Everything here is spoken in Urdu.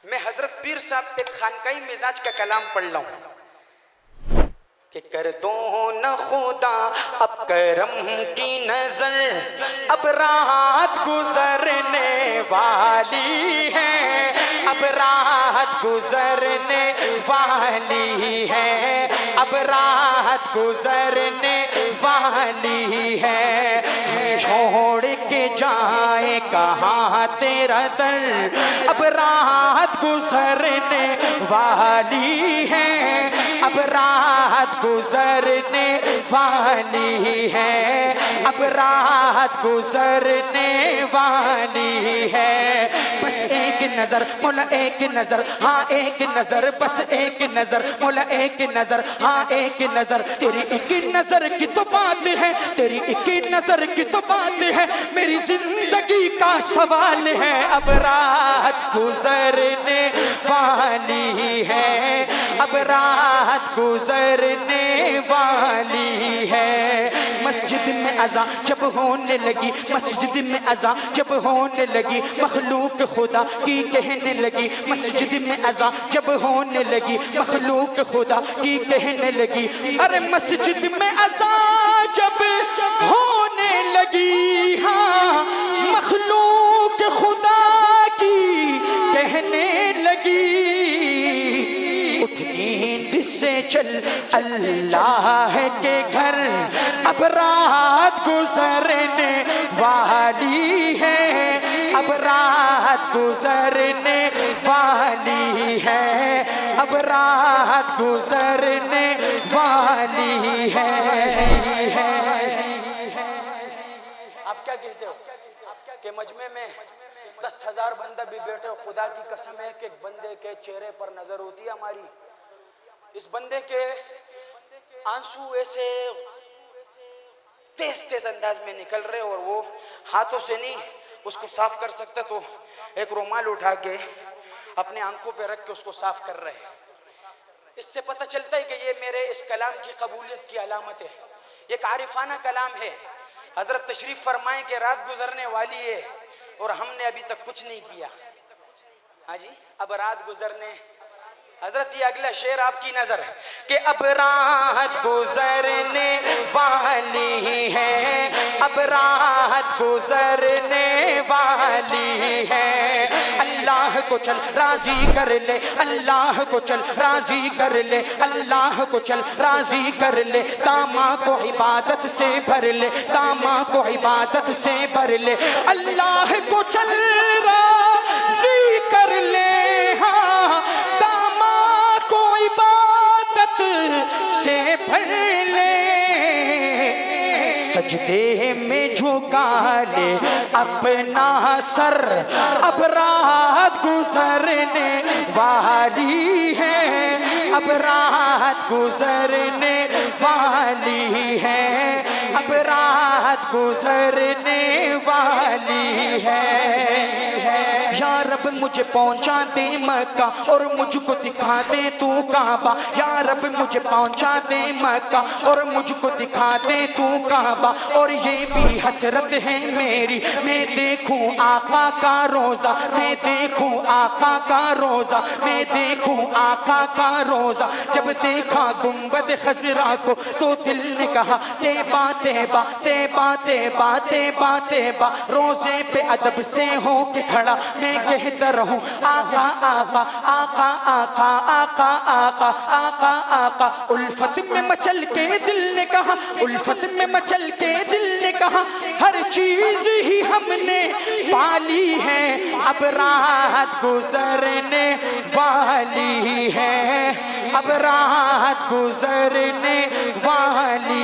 میں حضرت پیر صاحب سے خانقاہی مزاج کا کلام پڑھ رہا ہوں کہ کر دو نہ خدا اب کرم کی نظر، اب رات گزرنے والی ہے، اب رات گزرنے والی ہے، اب رات گزرنے والی ہے، چھوڑ کے جائے کہاں تیرا در، اب رات گزرنے والی ہے، اب رات گزرنے والی ہے، اب رات گزرنے والی ہے، بس ایک نظر مولا ایک نظر، ہاں ایک نظر، بس ایک نظر مولا ایک نظر، ہاں ایک نظر، تیری ایک نظر کی تو بات ہے، تیری ایک نظر کی تو بات ہے، میری زندگی کا سوال ہے، اب رات گزرنے والی ہے، اب رات گزرنے والی ہے، مسجد میں اذان جب ہونے لگی، مسجد میں اذان جب ہونے لگی، مخلوق خدا کی کہنے لگی، مسجد میں اذان جب ہونے لگی، مخلوق خدا کی کہنے لگی، ارے مسجد میں اذان جب ہونے لگی، ہاں مخلوق خدا کی کہنے لگی، اٹھ نیند سے چل اللہ کے گھر، اب رات گزرنے والی ہے، اب رات گزرنے والی ہے، اب رات گزرنے والی ہے۔ آپ کیا کہتے ہو کہ مجمع میں 10,000 بندہ بھی بیٹھے، خدا کی قسم ہے کہ ایک بندے کے چہرے پر نظر ہوتی ہے ہماری، اس بندے کے آنسو ایسے تیز تیز انداز میں نکل رہے اور وہ ہاتھوں سے نہیں اس کو صاف کر سکتا، تو ایک رومال اٹھا کے اپنے آنکھوں پہ رکھ کے اس کو صاف کر رہے ہیں۔ اس سے پتہ چلتا ہے کہ یہ میرے اس کلام کی قبولیت کی علامت ہے، یہ ایک عارفانہ کلام ہے۔ حضرت تشریف فرمائیں کہ رات گزرنے والی ہے اور ہم نے ابھی تک کچھ نہیں کیا، ہاں جی اب رات گزرنے، حضرت یہ اگلا شعر آپ کی نظر کہ اب رات گزرنے والی ہے، اب رات گزرنے والی ہے، اللہ کو چل راضی کر لے، اللہ کو چل راضی کر لے، اللہ کو چل راضی کر لے، تاما کو عبادت سے بھر لے، تاما کو عبادت سے بھر لے، اللہ کو چل راضی کر لے، ہاں تاما کو عبادت سے بھر لے، سجدے میں جھکا لے اپنا سر، اب رات گزرنے والی ہے، اب رات گزرنے والی ہے، اب رات گزرنے والی ہے۔ یا رب مجھے پہنچا دے مکہ اور مجھ کو دکھا دے تو کعبہ، یا رب مجھے پہنچا دے مکہ اور مجھ کو دکھا دے تو کعبہ، اور یہ بھی حسرت ہے میری میں دیکھوں آقا کا روزہ، میں دیکھوں آقا کا روزہ، میں دیکھوں آقا کا روزہ، جب دیکھا گنبد خضرا کو تو دل نے کہا تیبا تیبا تیبا تیبا تیبا تیبا، روزے پہ ادب سے ہو کے کھڑا میں کہتا رہوں آقا آقا آقا آقا آقا آقا آقا آقا، الفت میں مچل کے دل نے کہا، الفت میں مچل کے دل نے کہا، ہر چیز ہی ہم نے پالی ہے، اب رات گزرنے والی ہے، اب رات گزرنے والی